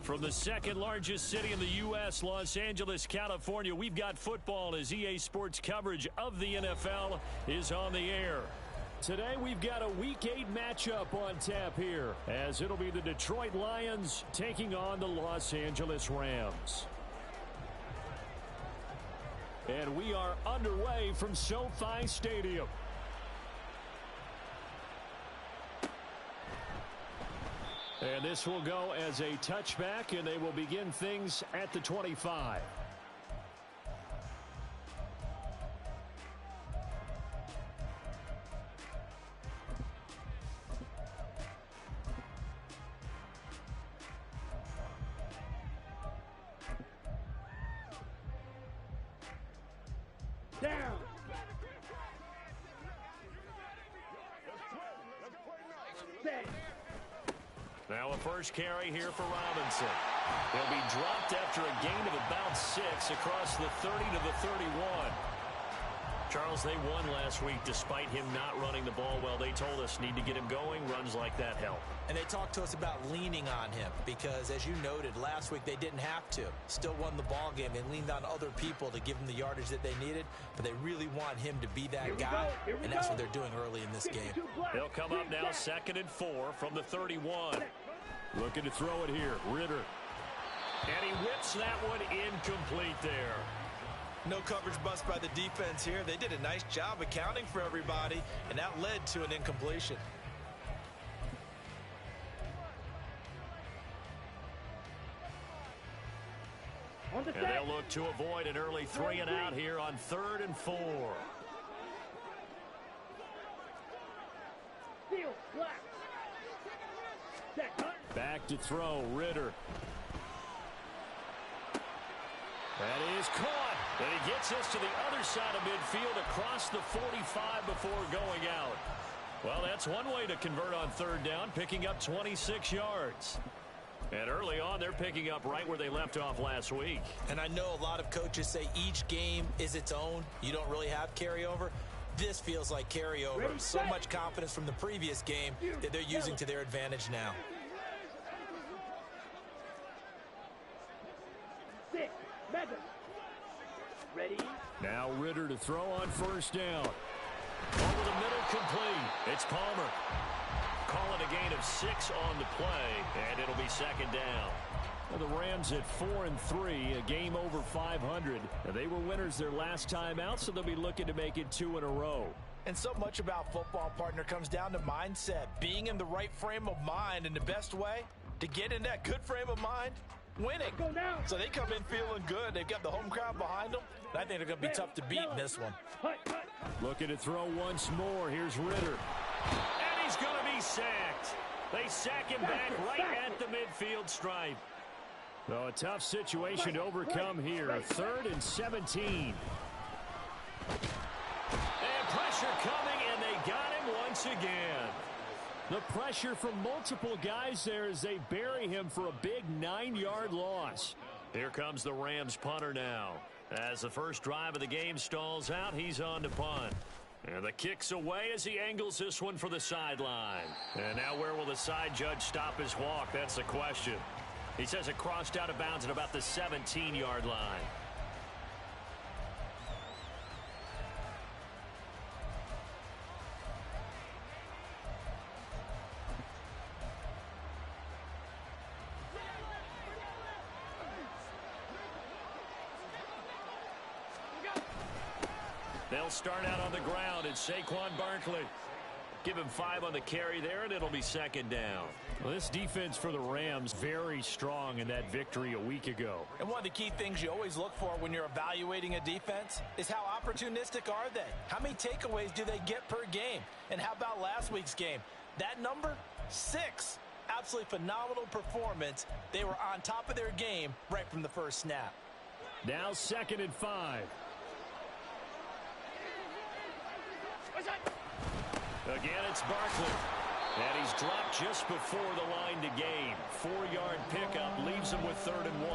From the second largest city in the U.S., Los Angeles, California, we've got football as EA Sports coverage of the NFL is on the air. Today we've got a Week 8 matchup on tap here, as it'll be the Detroit Lions taking on the Los Angeles Rams. And we are underway from SoFi Stadium. And this will go as a touchback, and they will begin things at the 25. Down. Now a first carry here for Robinson. He'll be dropped after a gain of about 6 across the 30 to the 31. Charles, they won last week despite him not running the ball well. They told us need to get him going. Runs like that help. And they talked to us about leaning on him because, as you noted, last week they didn't have to. Still won the ball game. They leaned on other people to give them the yardage that they needed, but they really want him to be that guy, and that's what they're doing early in this game. He'll come up now 2nd and 4 from the 31. Looking to throw it here, Ritter. And he whips that one incomplete there. No coverage bust by the defense here. They did a nice job accounting for everybody, and that led to an incompletion. And they'll look to avoid an early 3 and out here on 3rd and 4. Back to throw, Ritter. That is caught. And he gets us to the other side of midfield across the 45 before going out. Well, that's one way to convert on 3rd down, picking up 26 yards. And early on, they're picking up right where they left off last week. And I know a lot of coaches say each game is its own. You don't really have carryover. This feels like carryover. So much confidence from the previous game that they're using to their advantage now. Ready? Now Ritter to throw on 1st down. Over the middle, complete. It's Palmer. Calling a gain of 6 on the play, and it'll be 2nd down. Well, the Rams at 4 and 3, a game over 500. They were winners their last time out, so they'll be looking to make it 2 in a row. And so much about football, partner, comes down to mindset. Being in the right frame of mind, and the best way to get in that good frame of mind, winning. So they come in feeling good. They've got the home crowd behind them. And I think they're going to be tough to beat in this one. Looking to throw once more. Here's Ritter. And he's going to be sacked. They sack him back right at the midfield stripe. So a tough situation to overcome here. 3rd and 17. And pressure coming, and they got him once again. The pressure from multiple guys there as they bury him for a big 9-yard loss. Here comes the Rams punter now. As the first drive of the game stalls out, he's on to punt. And the kick's away as he angles this one for the sideline. And now where will the side judge stop his walk? That's the question. He says it crossed out of bounds at about the 17-yard line. They'll start out on the ground. It's Saquon Barkley. Give him 5 on the carry there, and it'll be 2nd down. Well, this defense for the Rams, very strong in that victory a week ago. And one of the key things you always look for when you're evaluating a defense is how opportunistic are they? How many takeaways do they get per game? And how about last week's game? That number, 6. Absolutely phenomenal performance. They were on top of their game right from the first snap. Now 2nd and 5. Again, it's Barkley. And he's dropped just before the line to gain. 4-yard pickup leaves him with 3rd and 1.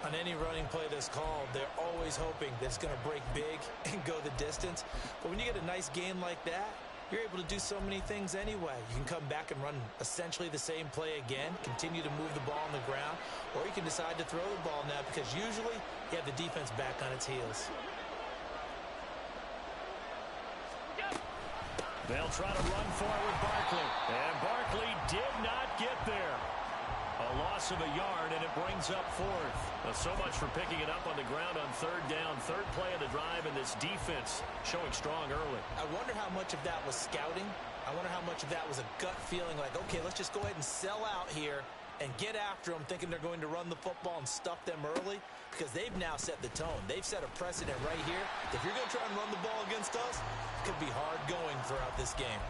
On any running play that's called, they're always hoping that it's going to break big and go the distance. But when you get a nice gain like that, you're able to do so many things anyway. You can come back and run essentially the same play again, continue to move the ball on the ground, or you can decide to throw the ball now because usually you have the defense back on its heels. They'll try to run forward Barkley. And Barkley did not get there. A loss of a yard, and it brings up fourth. So much for picking it up on the ground on third down. Third play of the drive, and this defense showing strong early. I wonder how much of that was scouting. I wonder how much of that was a gut feeling like, okay, let's just go ahead and sell out here and get after them, thinking they're going to run the football and stuff them early, because they've now set the tone. They've set a precedent right here. If you're going to try and run the ball against us, it could be hard going throughout this game.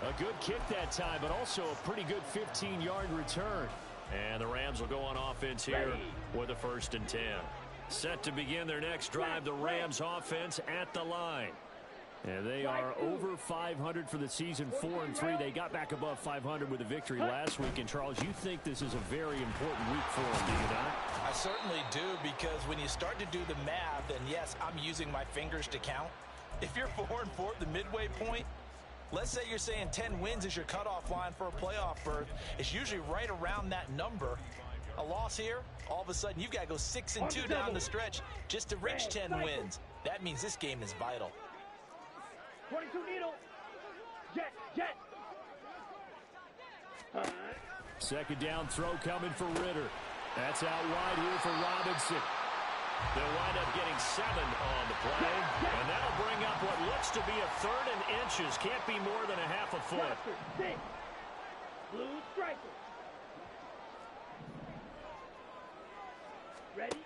A good kick that time, but also a pretty good 15-yard return. And the Rams will go on offense here with a 1st and 10. Set to begin their next drive, the Rams offense at the line. And they are over 500 for the season, 4-3. They got back above 500 with a victory last week. And, Charles, you think this is a very important week for them, do you not? I certainly do, because when you start to do the math, and yes, I'm using my fingers to count. If you're 4-4 at the midway point, let's say you're saying 10 wins is your cutoff line for a playoff berth. It's usually right around that number. A loss here, all of a sudden you've got to go 6-2 down the stretch just to reach 10 wins. That means this game is vital. 22 needle. Jet. Second down throw coming for Ritter. That's out wide here for Robinson. They'll wind up getting 7 on the play, and that'll bring up what looks to be a 3rd and inches. Can't be more than a half a foot. Blue striker. Ready?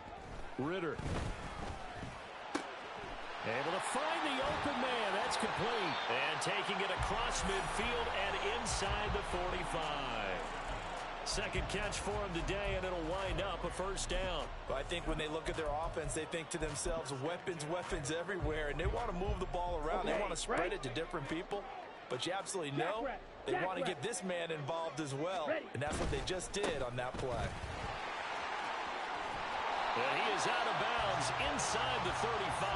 Ritter. Able to find the open man. That's complete. And taking it across midfield and inside the 45. Second catch for him today, and it'll wind up a 1st down. But I think when they look at their offense, they think to themselves, weapons everywhere, and they want to move the ball around. They want to spread it to different people. But you absolutely know they want to get this man involved as well, and that's what they just did on that play. And he is out of bounds inside the 35.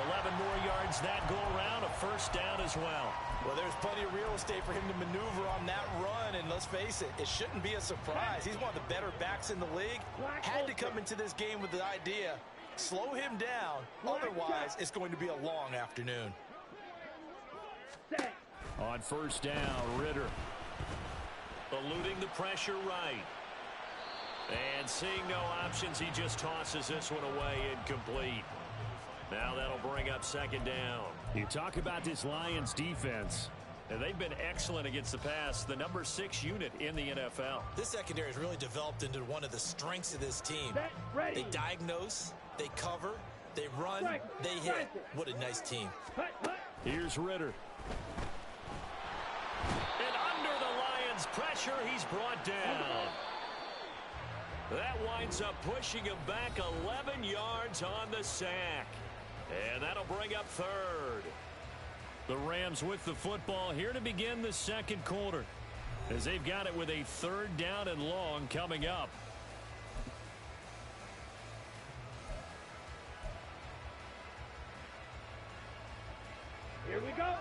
11 more yards that go around, a 1st down as well. Well, there's plenty of real estate for him to maneuver on that run, and let's face it, it shouldn't be a surprise. He's one of the better backs in the league. Had to come into this game with the idea, slow him down, otherwise it's going to be a long afternoon. On 1st down, Ritter eluding the pressure right. And seeing no options, he just tosses this one away incomplete. Now that'll bring up 2nd down. You talk about this Lions defense, and they've been excellent against the pass, the number 6 unit in the NFL. This secondary has really developed into one of the strengths of this team. They diagnose, they cover, they run, they hit. What a nice team. Here's Ritter. And under the Lions' pressure, he's brought down. That winds up pushing him back 11 yards on the sack. And that'll bring up 3rd. The Rams with the football here to begin the 2nd quarter, as they've got it with a 3rd down and long coming up. Here we go.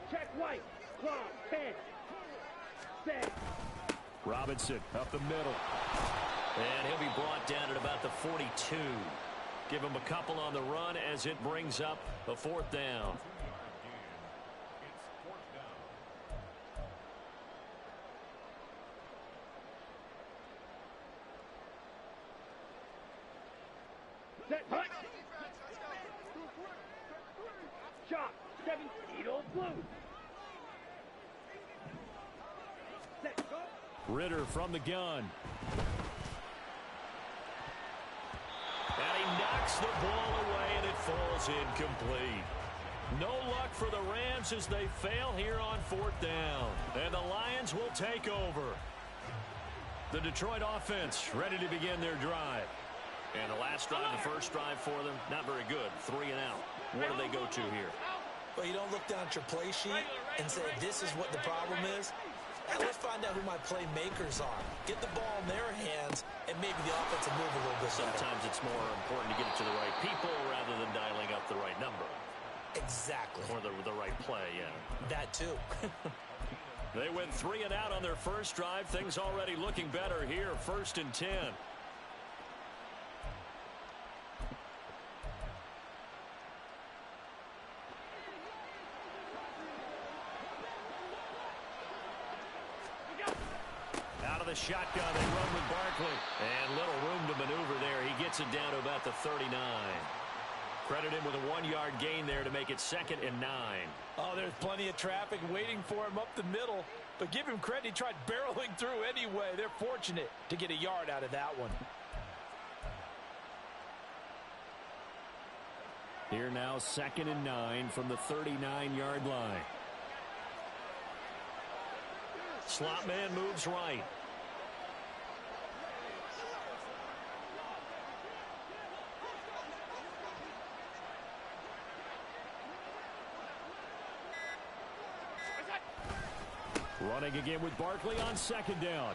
Check white. Clock 10. Set. Robinson up the middle. And he'll be brought down at about the 42. Give him a couple on the run as it brings up a 4th down. Set. Hut. Shot. 7. Needle blue. Set. Go. Ritter from the gun. And he knocks the ball away, and it falls incomplete. No luck for the Rams as they fail here on 4th down. And the Lions will take over. The Detroit offense ready to begin their drive. And the last drive, the first drive for them, not very good. 3 and out. What do they go to here? Well, you don't look down at your play sheet and say, this is what the problem is. Hey, let's find out who my playmakers are. Get the ball in their hands, and maybe the offense will move a little bit better. Sometimes it's more important to get it to the right people rather than dialing up the right number. Exactly. Or the right play, yeah. That too. They went 3 and out on their first drive. Things already looking better here. 1st and 10. Out of the shotgun, they run with Barkley. And little room to maneuver there. He gets it down to about the 39. Credit him with a 1-yard gain there to make it 2nd and 9. Oh, there's plenty of traffic waiting for him up the middle. But give him credit, he tried barreling through anyway. They're fortunate to get a yard out of that one. Here now, 2nd and 9 from the 39-yard line. Slot man moves right. Running again with Barkley on 2nd down.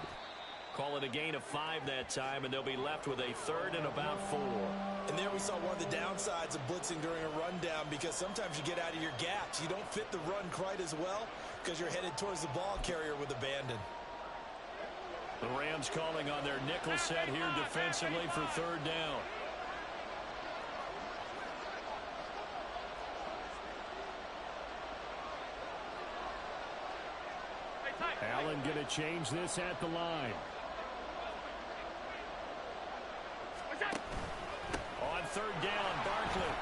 Call it a gain of 5 that time, and they'll be left with a 3rd and about 4. And there we saw one of the downsides of blitzing during a rundown, because sometimes you get out of your gaps. You don't fit the run quite as well because you're headed towards the ball carrier with abandon. The Rams calling on their nickel set here defensively for 3rd down. Allen going to change this at the line. On 3rd down, Barkley.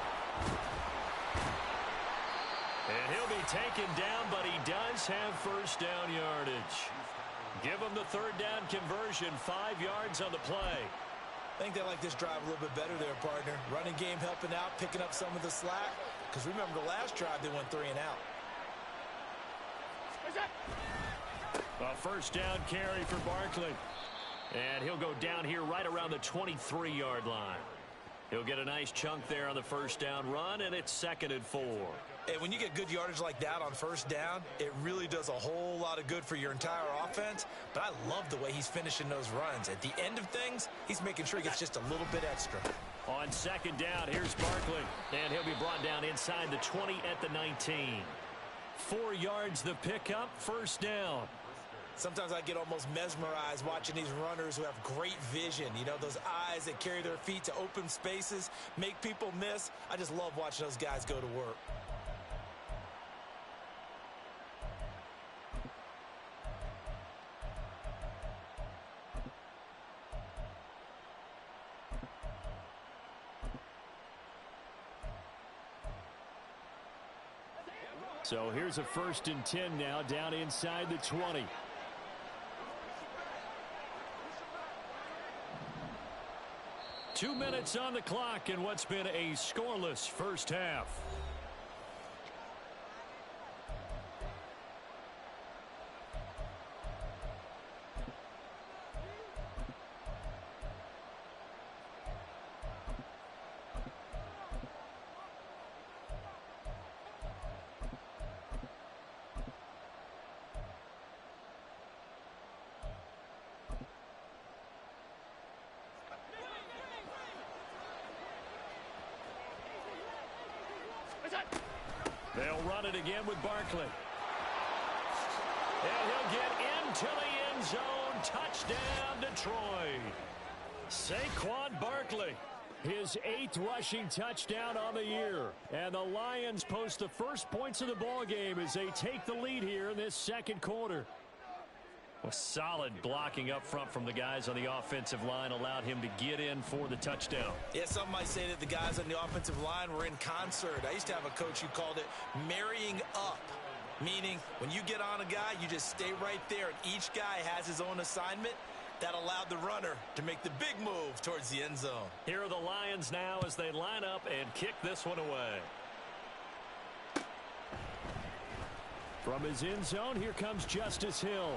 And he'll be taken down, but he does have 1st down yardage. Give him the 3rd down conversion, 5 yards on the play. I think they like this drive a little bit better there, partner. Running game helping out, picking up some of the slack. Because remember, the last drive they went 3 and out. A 1st down carry for Barkley. And he'll go down here right around the 23-yard line. He'll get a nice chunk there on the 1st down run, and it's 2nd and 4. And when you get good yardage like that on 1st down, it really does a whole lot of good for your entire offense. But I love the way he's finishing those runs. At the end of things, he's making sure he gets just a little bit extra. On 2nd down, here's Barkley. And he'll be brought down inside the 20 at the 19. 4 yards the pickup, 1st down. Sometimes I get almost mesmerized watching these runners who have great vision. You know, those eyes that carry their feet to open spaces, make people miss. I just love watching those guys go to work. So here's a 1st and 10 now down inside the 20. Two minutes on the clock in what's been a scoreless first half. They'll run it again with Barkley. And he'll get into the end zone. Touchdown, Detroit. Saquon Barkley, his 8th rushing touchdown on the year. And the Lions post the first points of the ball game as they take the lead here in this 2nd quarter. A solid blocking up front from the guys on the offensive line allowed him to get in for the touchdown. Yeah, some might say that the guys on the offensive line were in concert. I used to have a coach who called it marrying up, meaning when you get on a guy, you just stay right there, and each guy has his own assignment. That allowed the runner to make the big move towards the end zone. Here are the Lions now as they line up and kick this one away. From his end zone, here comes Justice Hill.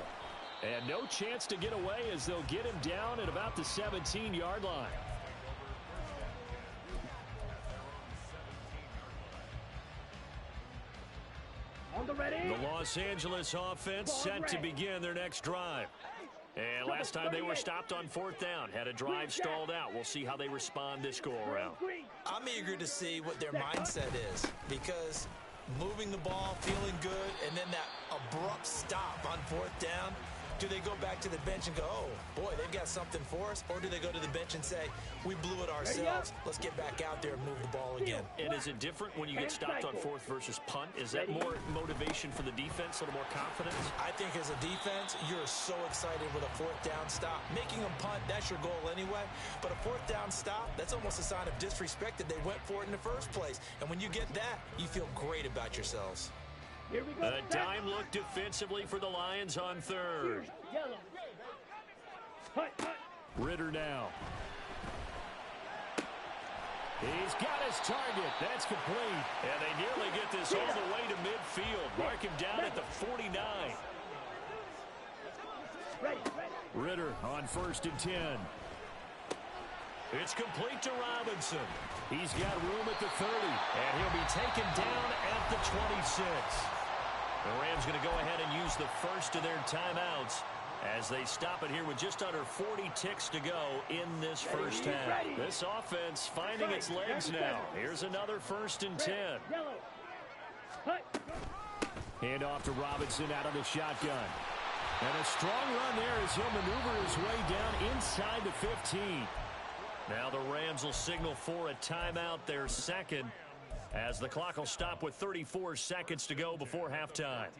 And no chance to get away as they'll get him down at about the 17-yard line. On the ready. The Los Angeles offense set to begin their next drive. And last time they were stopped on 4th down. Had a drive stalled out. We'll see how they respond this go-around. I'm eager to see what their mindset is, because moving the ball, feeling good, and then that abrupt stop on fourth down, do they go back to the bench and go, oh, boy, they've got something for us? Or do they go to the bench and say, we blew it ourselves, let's get back out there and move the ball again? And is it different when you get stopped on fourth versus punt? Is that more motivation for the defense, a little more confidence? I think as a defense, you're so excited with a fourth down stop. Making them punt, that's your goal anyway. But a fourth down stop, that's almost a sign of disrespect that they went for it in the first place. And when you get that, you feel great about yourselves. Here we go. A dime look defensively for the Lions on third. Yellow. Ritter now. He's got his target. That's complete. And they nearly get this all the way to midfield. Mark him down at the 49. Ritter on 1st and 10. It's complete to Robinson. He's got room at the 30. And he'll be taken down at the 26. The Rams going to go ahead and use the first of their timeouts as they stop it here with just under 40 ticks to go in this first half. This offense finding its legs now. Here's another 1st and 10. Hand off to Robinson out of the shotgun. And a strong run there as he'll maneuver his way down inside the 15. Now the Rams will signal for a timeout, their second, as the clock will stop with 34 seconds to go before halftime.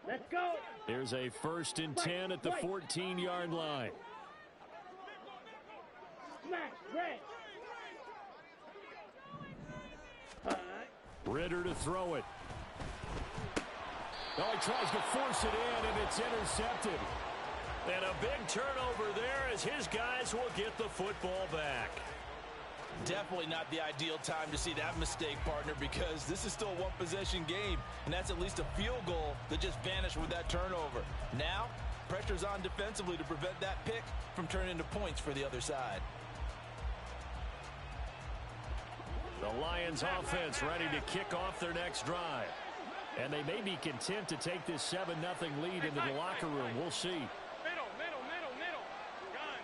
Let's go. There's a 1st and 10 at the 14-yard line. Smash, red. Ritter to throw it. Oh, he tries to force it in, and it's intercepted. And a big turnover there as his guys will get the football back. Definitely not the ideal time to see that mistake, partner, because this is still a one-possession game, and that's at least a field goal that just vanished with that turnover. Now, pressure's on defensively to prevent that pick from turning into points for the other side. The Lions offense ready to kick off their next drive. And they may be content to take this 7-0 lead into the locker room. We'll see. Middle. Gun.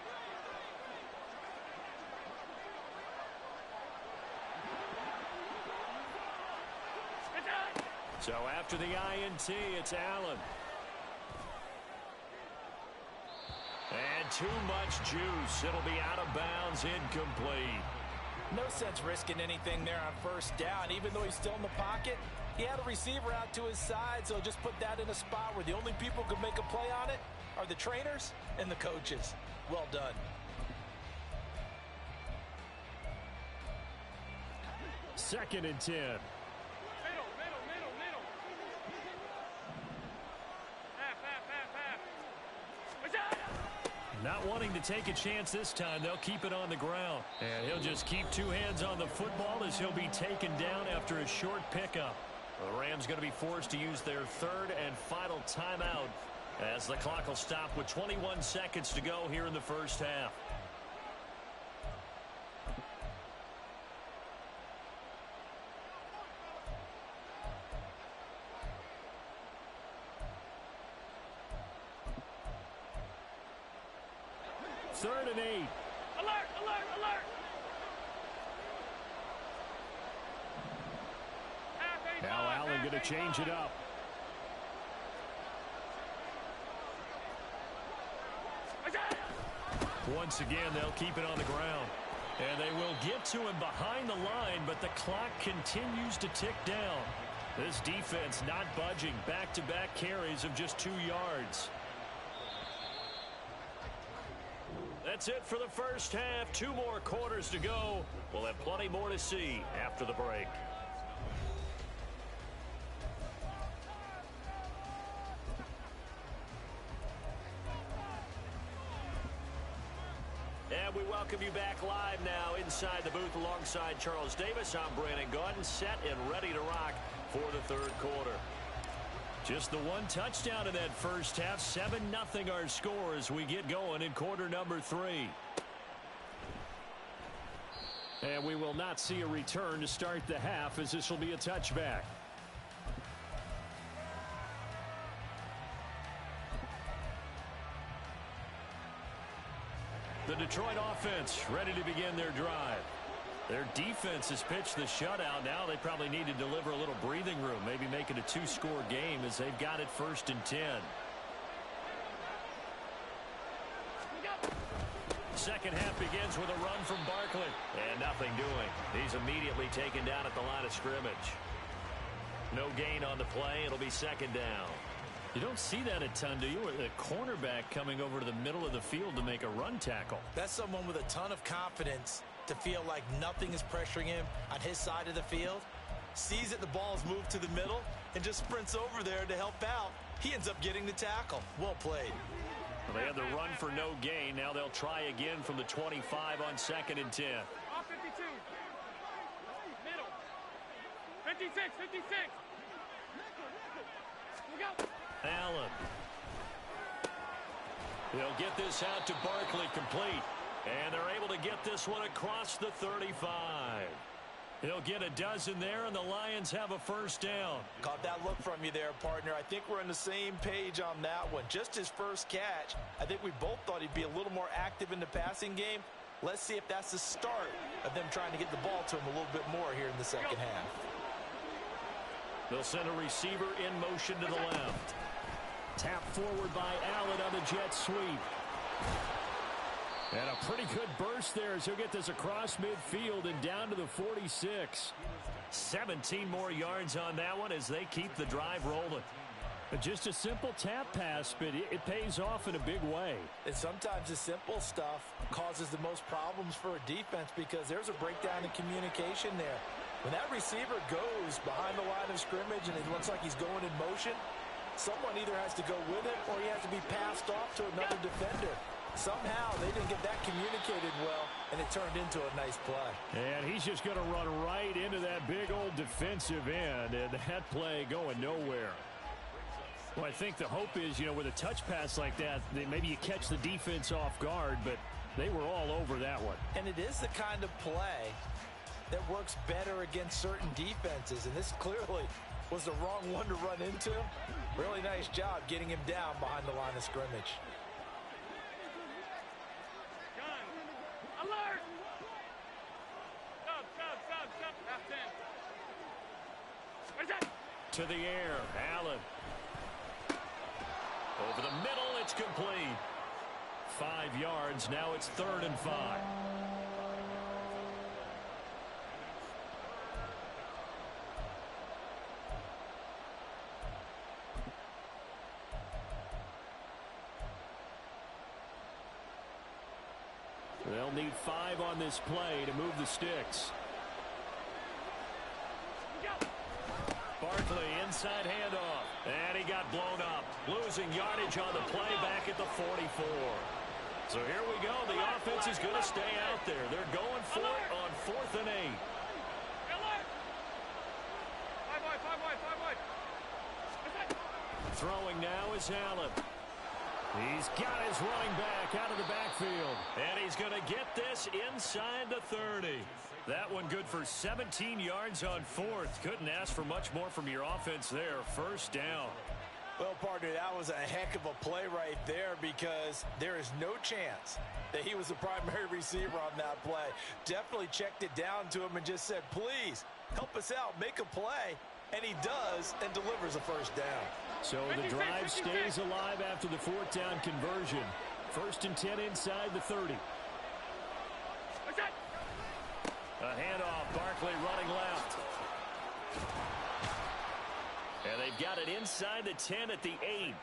So after the INT, it's Allen. And too much juice. It'll be out of bounds, incomplete. No sense risking anything there on 1st down. Even though he's still in the pocket, he had a receiver out to his side, so just put that in a spot where the only people who can make a play on it are the trainers and the coaches. Well done. Second and 10. Middle. Half. Not wanting to take a chance this time, they'll keep it on the ground. And he'll just keep 2 hands on the football as he'll be taken down after a short pickup. The Rams going to be forced to use their 3rd and final timeout as the clock will stop with 21 seconds to go here in the first half. Third and 8. Alert. Now Allen going to change it up. Once again, they'll keep it on the ground. And they will get to him behind the line, but the clock continues to tick down. This defense not budging. Back-to-back carries of just 2 yards. That's it for the first half. 2 more quarters to go. We'll have plenty more to see after the break. And we welcome you back live now inside the booth alongside Charles Davis. I'm Brandon Gaudin, set and ready to rock for the 3rd quarter. Just the 1 touchdown in that first half. 7-0 our score as we get going in quarter number 3. And we will not see a return to start the half, as this will be a touchback. The Detroit offense ready to begin their drive. Their defense has pitched the shutout. Now they probably need to deliver a little breathing room, maybe make it a 2-score game as they've got it 1st and 10. Second half begins with a run from Barkley. And nothing doing. He's immediately taken down at the line of scrimmage. No gain on the play. It'll be 2nd down. You don't see that a ton, do you? A cornerback coming over to the middle of the field to make a run tackle. That's someone with a ton of confidence to feel like nothing is pressuring him on his side of the field. Sees that the ball is moved to the middle and just sprints over there to help out. He ends up getting the tackle. Well played. Well, they had the run for no gain. Now they'll try again from the 25 on 2nd and 10. Off 52. Middle. 56, 56. Look out. Allen. He'll get this out to Barkley, complete. And they're able to get this one across the 35. He'll get a dozen there, and the Lions have a 1st down. Caught that look from you there, partner. I think we're on the same page on that one. Just his first catch. I think we both thought he'd be a little more active in the passing game. Let's see if that's the start of them trying to get the ball to him a little bit more here in the second half. They'll send a receiver in motion to the left. Tap forward by Allen on the jet sweep. And a pretty good burst there as he'll get this across midfield and down to the 46. 17 more yards on that one as they keep the drive rolling. Just a simple tap pass, but it pays off in a big way. And sometimes the simple stuff causes the most problems for a defense because there's a breakdown in communication there. When that receiver goes behind the line of scrimmage and it looks like he's going in motion, someone either has to go with him or he has to be passed off to another defender. Somehow they didn't get that communicated well, and it turned into a nice play. And he's just going to run right into that big old defensive end, and that play going nowhere. Well, I think the hope is, with a touch pass like that, maybe you catch the defense off guard, but they were all over that one. And it is the kind of play that works better against certain defenses, and this clearly was the wrong one to run into. Really nice job getting him down behind the line of scrimmage. Alert! Sub. Half 10. Where's that? To the air, Allen. Over the middle, it's complete. 5 yards, now it's 3rd and 5. They'll need 5 on this play to move the sticks. Barkley, inside handoff. And he got blown up. Losing yardage on the play back at the 44. So here we go. The offense is going to stay out there. They're going for it on 4th and 8. Five wide. Throwing now is Allen. He's got his running back out of the backfield. And he's going to get this inside the 30. That one good for 17 yards on 4th. Couldn't ask for much more from your offense there. 1st down. Well, partner, that was a heck of a play right there because there is no chance that he was the primary receiver on that play. Definitely checked it down to him and just said, please, help us out, make a play. And he does and delivers a 1st down. So the drive stays alive after the 4th down conversion. 1st and 10 inside the 30. A handoff, Barkley running left. And they've got it inside the 10 at the 8.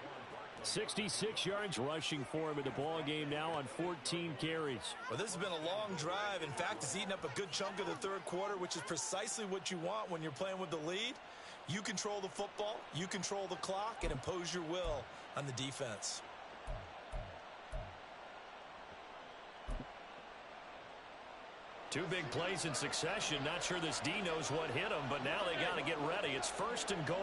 66 yards rushing for him in the ball game now on 14 carries. Well, this has been a long drive. In fact, it's eaten up a good chunk of the 3rd quarter, which is precisely what you want when you're playing with the lead. You control the football, you control the clock, and impose your will on the defense. Two big plays in succession. Not sure this D knows what hit him, but now they got to get ready. It's 1st and goal.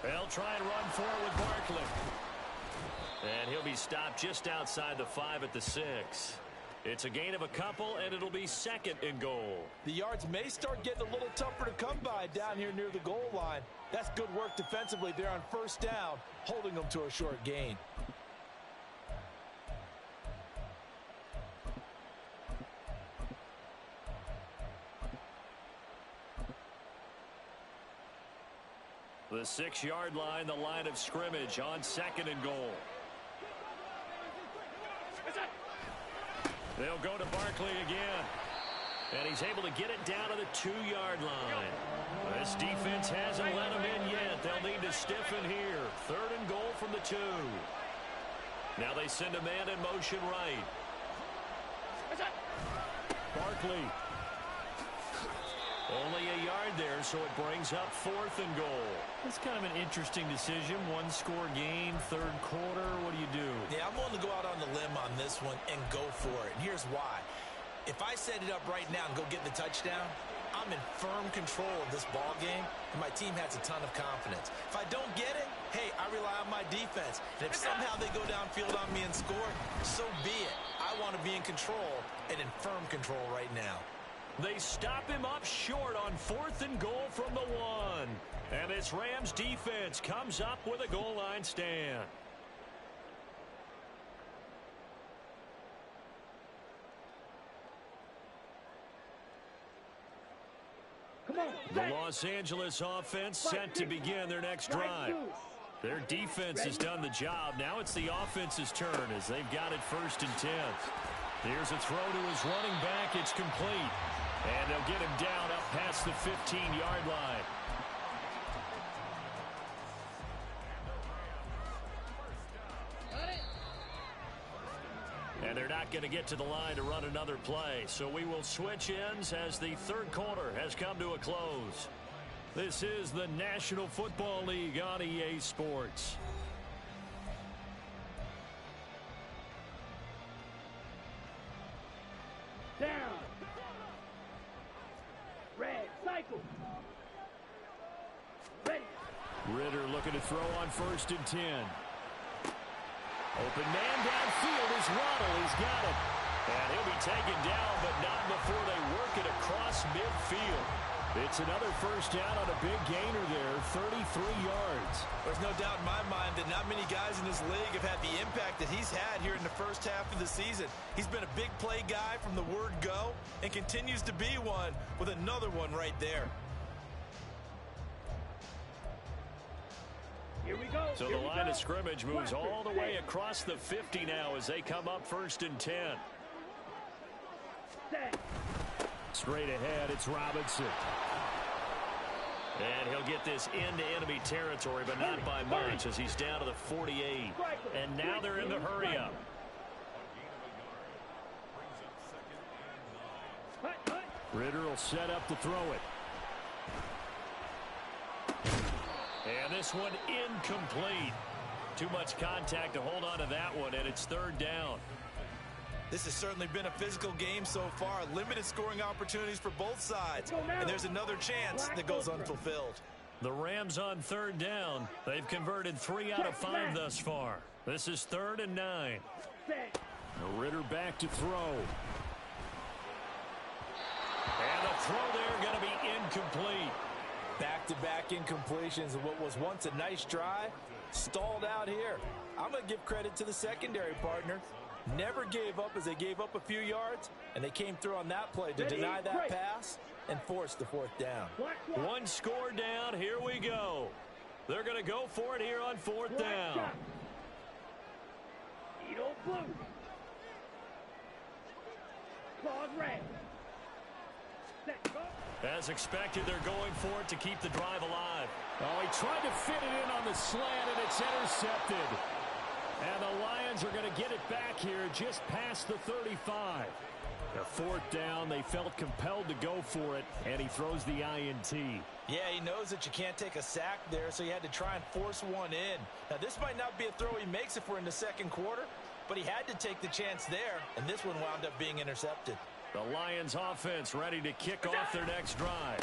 They'll try and run forward with Barkley. And he'll be stopped just outside the 5 at the 6. It's a gain of a couple, and it'll be second and goal. The yards may start getting a little tougher to come by down here near the goal line. That's good work defensively there on first down, holding them to a short gain. The 6-yard line, the line of scrimmage on second and goal. They'll go to Barkley again. And he's able to get it down to the 2-yard line. This defense hasn't let him in yet. They'll need to stiffen here. Third and goal from the 2. Now they send a man in motion right. Barkley. Only a yard there, so it brings up fourth and goal. It's kind of an interesting decision. One-score game, third quarter. What do you do? Yeah, I'm willing to go out on the limb on this one and go for it. And here's why. If I set it up right now and go get the touchdown, I'm in firm control of this ball game, and my team has a ton of confidence. If I don't get it, hey, I rely on my defense. And if somehow they go downfield on me and score, so be it. I want to be in control and in firm control right now. They stop him up short on fourth and goal from the 1. And this Rams defense comes up with a goal line stand. The Los Angeles offense set to begin their next drive. Their defense has done the job. Now it's the offense's turn as they've got it first and 10. Here's a throw to his running back. It's complete. And they'll get him down up past the 15-yard line. And they're not going to get to the line to run another play. So we will switch ends as the third quarter has come to a close. This is the National Football League on EA Sports. Down. Red, cycle. Ready. Ritter looking to throw on first and 10. Open man downfield is Waddle. He's got it. And he'll be taken down, but not before they work it across midfield. It's another first down on a big gainer there, 33 yards. There's no doubt in my mind that not many guys in this league have had the impact that he's had here in the first half of the season. He's been a big play guy from the word go and continues to be one with another one right there. Here we go. So the line of scrimmage moves all the way across the 50 now as they come up first and 10. Straight ahead, it's Robinson. And he'll get this into enemy territory, but not by much as he's down to the 48. And now they're in the hurry-up. Ritter will set up to throw it. And this one incomplete. Too much contact to hold on to that one, and it's third down. This has certainly been a physical game so far. Limited scoring opportunities for both sides. And there's another chance that goes unfulfilled. The Rams on third down. They've converted 3 out of 5 thus far. This is 3rd and 9. Ritter back to throw. And the throw there going to be incomplete. Back-to-back incompletions of what was once a nice drive. Stalled out here. I'm going to give credit to the secondary partner. Never gave up as they gave up a few yards, and they came through on that play to deny that pass and force the fourth down. One score down. Here we go. They're going to go for it here on fourth down. Edo blue. Claws red. As expected, they're going for it to keep the drive alive. Oh, he tried to fit it in on the slant, and it's intercepted. And the Lions are going to get it back here just past the 35. A fourth down, they felt compelled to go for it, and he throws the INT. Yeah, he knows that you can't take a sack there, so he had to try and force one in. Now, this might not be a throw he makes if we're in the second quarter, but he had to take the chance there, and this one wound up being intercepted. The Lions offense ready to kick off their next drive.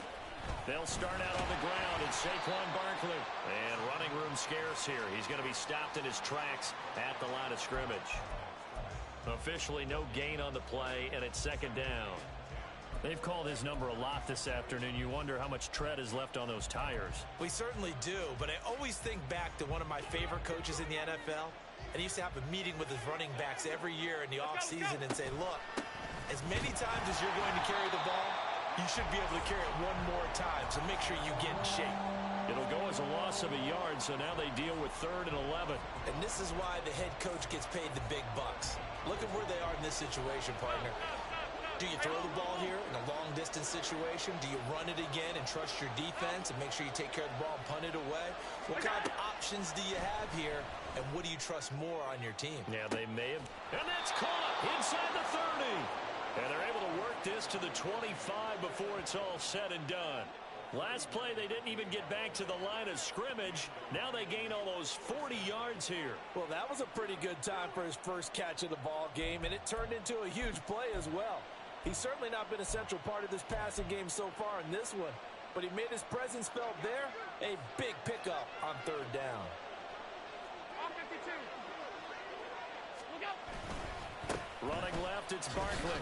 They'll start out on the ground, and Saquon Barkley. And running room scarce here. He's going to be stopped in his tracks at the line of scrimmage. Officially no gain on the play, and it's second down. They've called his number a lot this afternoon. You wonder how much tread is left on those tires. We certainly do, but I always think back to one of my favorite coaches in the NFL, and he used to have a meeting with his running backs every year in the offseason and say, look, as many times as you're going to carry the ball, you should be able to carry it one more time, so make sure you get in shape. It'll go as a loss of a yard, so now they deal with 3rd and 11. And this is why the head coach gets paid the big bucks. Look at where they are in this situation, partner. Do you throw the ball here in a long-distance situation? Do you run it again and trust your defense and make sure you take care of the ball and punt it away? What kind of options do you have here, and what do you trust more on your team? Yeah, they may have. And that's caught inside the 30. And they're able to work this to the 25 before it's all said and done. Last play, they didn't even get back to the line of scrimmage. Now they gain almost 40 yards here. Well, that was a pretty good time for his first catch of the ball game, and it turned into a huge play as well. He's certainly not been a central part of this passing game so far in this one, but he made his presence felt there. A big pickup on 3rd down. On 52. Look out. Running left, it's Barkley.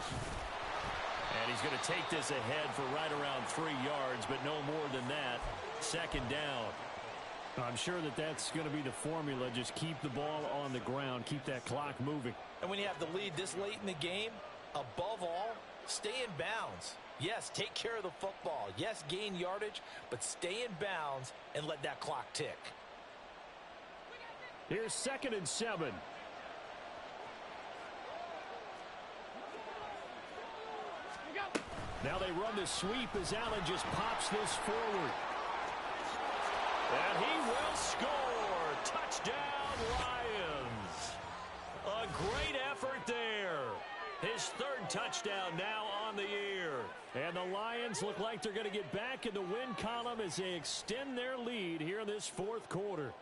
And he's going to take this ahead for right around 3 yards, but no more than that. Second down. I'm sure that that's going to be the formula. Just keep the ball on the ground. Keep that clock moving. And when you have the lead this late in the game, above all, stay in bounds. Yes, take care of the football. Yes, gain yardage, but stay in bounds and let that clock tick. Here's 2nd and 7. Now they run the sweep as Allen just pops this forward. And he will score. Touchdown, Lions. A great effort there. His 3rd touchdown now on the year. And the Lions look like they're going to get back in the win column as they extend their lead here in this 4th quarter.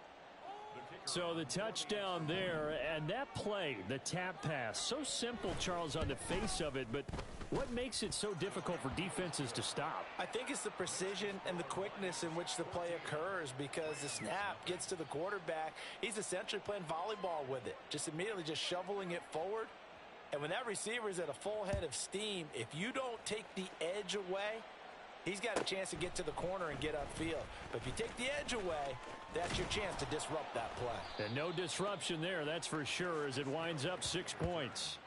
So the touchdown there, and that play, the tap pass, so simple, Charles, on the face of it, but what makes it so difficult for defenses to stop? I think it's the precision and the quickness in which the play occurs, because the snap gets to the quarterback. He's essentially playing volleyball with it, just immediately just shoveling it forward. And when that receiver is at a full head of steam, if you don't take the edge away, he's got a chance to get to the corner and get upfield. But if you take the edge away, that's your chance to disrupt that play. And no disruption there, that's for sure, as it winds up 6 points.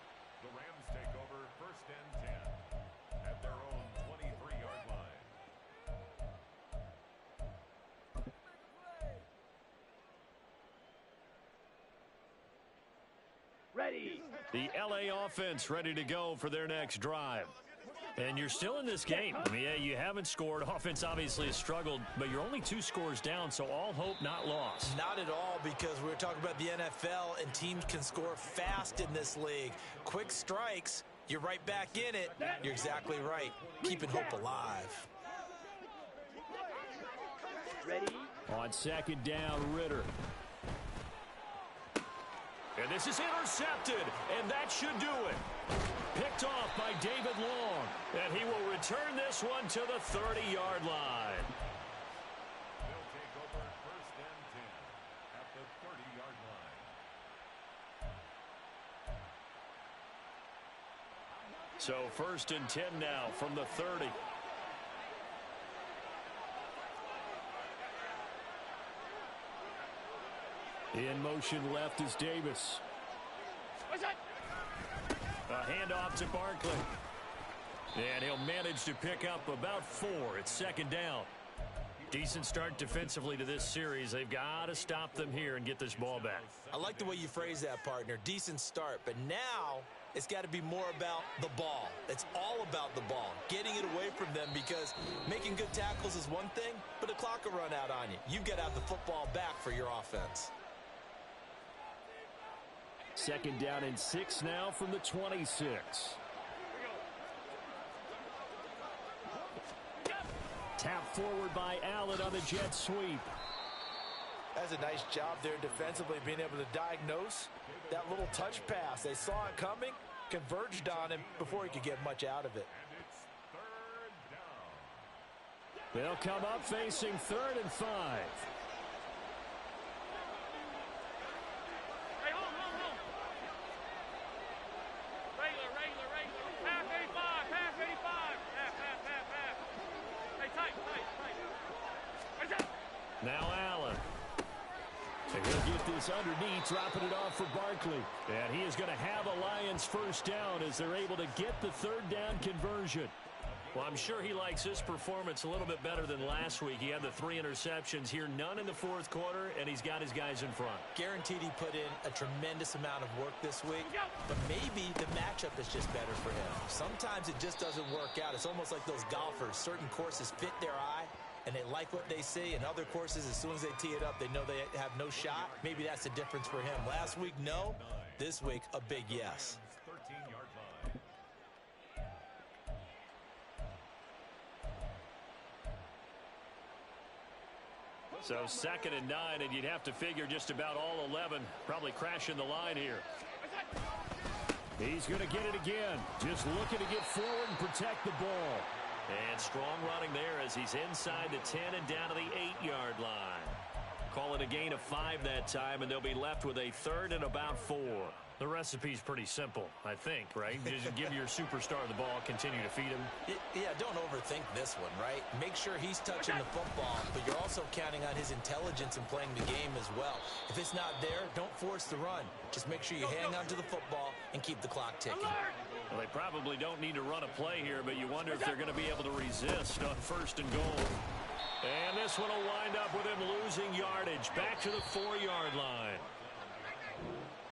The Rams take over 1st and 10 at their own 23-yard line. Ready. The LA offense ready to go for their next drive. And you're still in this game. I mean, yeah, you haven't scored. Offense obviously has struggled, but you're only 2 scores down, so all hope not lost. Not at all, because we were talking about the NFL, and teams can score fast in this league. Quick strikes, you're right back in it. You're exactly right. Keeping hope alive. Ready. On 2nd down, Ritter. And this is intercepted, and that should do it. Picked off by David Long, and he will return this one to the 30-yard line. They'll take over 1st and 10 at the 30-yard line. So 1st and 10 now from the 30. In motion left is Davis. What's that? A handoff to Barkley. And he'll manage to pick up about 4. It's 2nd down. Decent start defensively to this series. They've got to stop them here and get this ball back. I like the way you phrase that, partner. Decent start, but now it's got to be more about the ball. It's all about the ball, getting it away from them, because making good tackles is one thing, but the clock will run out on you. You've got to have the football back for your offense. 2nd down and 6 now from the 26. Tap forward by Allen on the jet sweep. That's a nice job there defensively, being able to diagnose that little touch pass. They saw it coming, converged on him before he could get much out of it. And it's 3rd down. They'll come up facing 3rd and 5. Hey, hold. Now Allen. And he'll get this underneath, dropping it off for Barkley. And he is going to have a Lions first down as they're able to get the third down conversion. Well, I'm sure he likes his performance a little bit better than last week. He had the 3 interceptions here, none in the fourth quarter, and he's got his guys in front. Guaranteed he put in a tremendous amount of work this week, but maybe the matchup is just better for him. Sometimes it just doesn't work out. It's almost like those golfers. Certain courses fit their eye, and they like what they see. And other courses, as soon as they tee it up, they know they have no shot. Maybe that's the difference for him. Last week, no. This week, a big yes. 13-yard line. So 2nd and 9, and you'd have to figure just about all 11 probably crashing the line here. He's going to get it again. Just looking to get forward and protect the ball. And strong running there as he's inside the 10 and down to the 8-yard line. Call it a gain of 5 that time, and they'll be left with a 3rd and about 4. The recipe's pretty simple, I think, right? Just give your superstar the ball, continue to feed him. Yeah, don't overthink this one, right? Make sure he's touching the football, but you're also counting on his intelligence in playing the game as well. If it's not there, don't force the run. Just make sure you hang on to the football and keep the clock ticking. Well, they probably don't need to run a play here, but you wonder if they're going to be able to resist on 1st and goal. And this one will wind up with him losing yardage back to the 4-yard line.